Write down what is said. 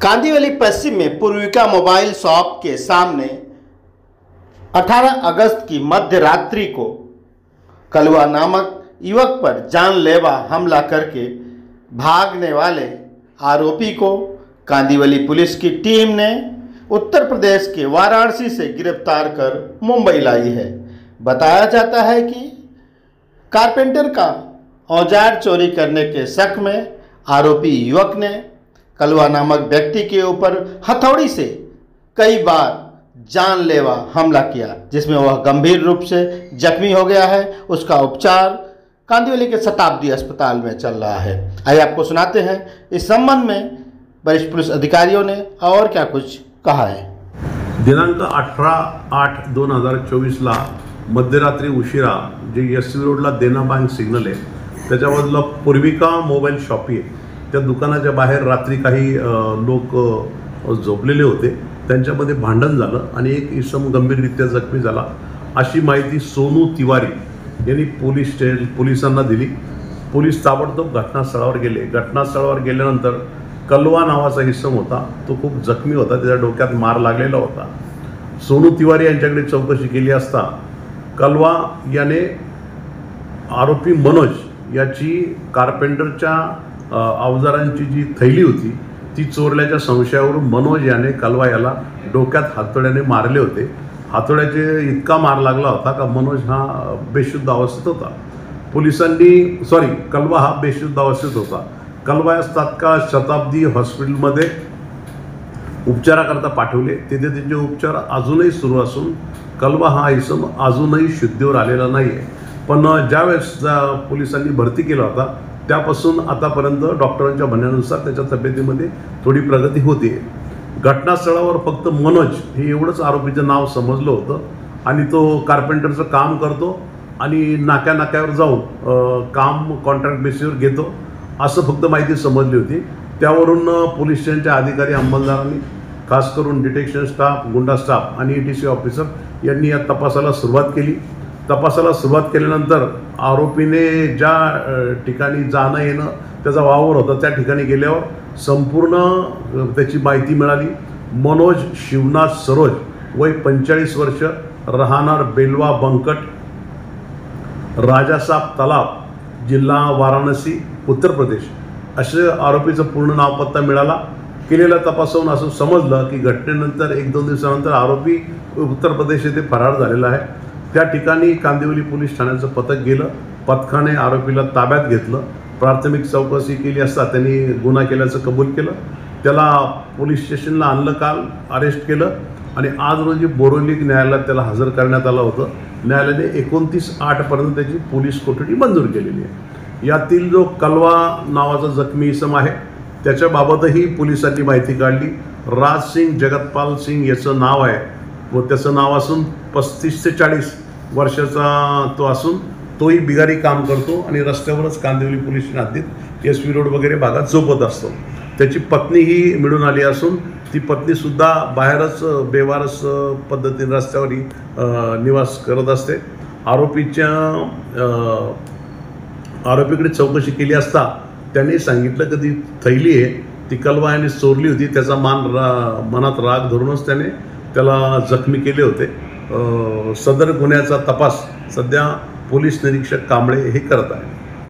कांदिवली पश्चिम में Poorvika mobile shop के सामने 18 अगस्त की मध्य रात्रि को कलवा नामक युवक पर जानलेवा हमला करके भागने वाले आरोपी को कांदिवली पुलिस की टीम ने उत्तर प्रदेश के वाराणसी से गिरफ्तार कर मुंबई लाई है। बताया जाता है कि कारपेंटर का औजार चोरी करने के शक में आरोपी युवक ने कलवा नामक व्यक्ति के ऊपर हथौड़ी से कई बार जानलेवा हमला किया, जिसमें वह गंभीर रूप से जख्मी हो गया है। उसका उपचार कांदिवली के शताब्दी अस्पताल में चल रहा है। आइए आपको सुनाते हैं इस संबंध में वरिष्ठ पुलिस अधिकारियों ने और क्या कुछ कहा है। दिनांक 18/8/2024 ला मध्यरात्री उशिरा जे एस रोडला देना बँक सिग्नल आहे त्याच्या बाजूला पूर्विका मोबाईल शॉप आहे, त्या दुकानाच्या बाहेर रात्री काही लोक झोपलेले होते। त्यांच्यामध्ये भांडण झालं आणि एक इसम गंभीररित्या जखमी झाला अशी माहिती सोनू तिवारी यांनी पोलिसांना दिली। पोलीस ताबडतोब घटनास्थळावर गेले। घटनास्थळावर गेल्यानंतर कलवा नावाचा इसम होता, तो खूप जखमी होता, त्याच्या डोक्यात मार लागलेला होता। सोनू तिवारी यांच्याकडे चौकशी केली असता कलवा याने आरोपी मनोज याची कारपेंटरच्या अवजारांची जी थैली होती ती चोरल्याच्या संशयावरून मनोज याने कलवा याला डोक्यात हातोड्याने मारले होते। हातोड्याचे इतका मार लागला होता का मनोज हा बेशुद्ध अवस्थेत होता। कलवा हा बेशुद्ध अवस्थेत होता। कलवा यास तात्काळ शताब्दी हॉस्पिटलमध्ये उपचाराकरता पाठवले। तिथे त्यांचे उपचार अजूनही सुरू असून कलवा हा इसम अजूनही शुद्धीवर आलेला नाही आहे। पण ज्यावेळेस पोलिसांनी भरती केला होता त्यापासून आतापर्यंत डॉक्टरांच्या म्हणण्यानुसार त्याच्या तब्येतीमध्ये थोडी प्रगती होते। घटनास्थळावर फक्त मनोज हे एवढंच आरोपीचं नाव समजलं होतं आणि तो कारपेंटरचं काम करतो आणि नाक्यावर जाऊन काम कॉन्ट्रॅक्ट बेसिसवर घेतो असं फक्त माहिती समजली होती। त्यावरून पोलीस स्टेशनच्या अधिकारी अंमलदारांनी खास करून डिटेक्शन स्टाफ, गुंडा स्टाफ आणि ETC ऑफिसर यांनी या तपासाला सुरुवात केली। तपासाला सुरुवात केल्यानंतर आरोपीने ज्या ठिकाणी जाणं येणं त्याचा वावर होता त्या ठिकाणी गेल्यावर संपूर्ण त्याची माहिती मिळाली। मनोज शिवनाथ सरोज वय 45 वर्ष, राहणार बेलवा बंकट, राजासाब तलाव, जिल्हा वाराणसी, उत्तर प्रदेश असे आरोपीचं पूर्ण नाव पत्ता मिळाला। केलेल्या तपासावरून असं समजलं की घटनेनंतर 1-2 दिवसानंतर आरोपी उत्तर प्रदेश येथे फरार झालेला आहे। त्या ठिकाणी कांदिवली पोलीस ठाण्याचं पथक गेलं। पथकाने आरोपीला ताब्यात घेतलं। प्राथमिक चौकशी केली असता त्यांनी गुन्हा केल्याचं कबूल केलं। त्याला पोलीस स्टेशनला आणलं, काल अरेस्ट केलं आणि आज रोजी बोरिवली न्यायालयात त्याला हजर करण्यात आलं होतं। न्यायालयाने 29/8 त्याची पोलीस कोठडी मंजूर केलेली आहे। यातील जो कलवा नावाचा जखमी इसम आहे त्याच्याबाबतही पोलिसांनी माहिती काढली। राजसिंग जगतपाल सिंग याचं नाव आहे व त्याचं नाव असून 35 ते 40 वर्षाचा तो असून तोही बिगारी काम करतो आणि रस्त्यावरच कांदिवली पोलीस हद्दीत SV रोड वगैरे भागात झोपत असतो। त्याची पत्नीही मिळून आली असून ती पत्नीसुद्धा बाहेरच बेवारस पद्धतीने रस्त्यावरही निवास करत असते। आरोपीकडे चौकशी केली असता त्यांनी सांगितलं की ती थैली आहे ती कलवा याने चोरली होती। त्याचा मनात राग धरूनच त्याने त्याला जखमी केले होते। सदर गुन्ह्याचा तपास सध्या पोलीस निरीक्षक कांबळे हे करत आहेत।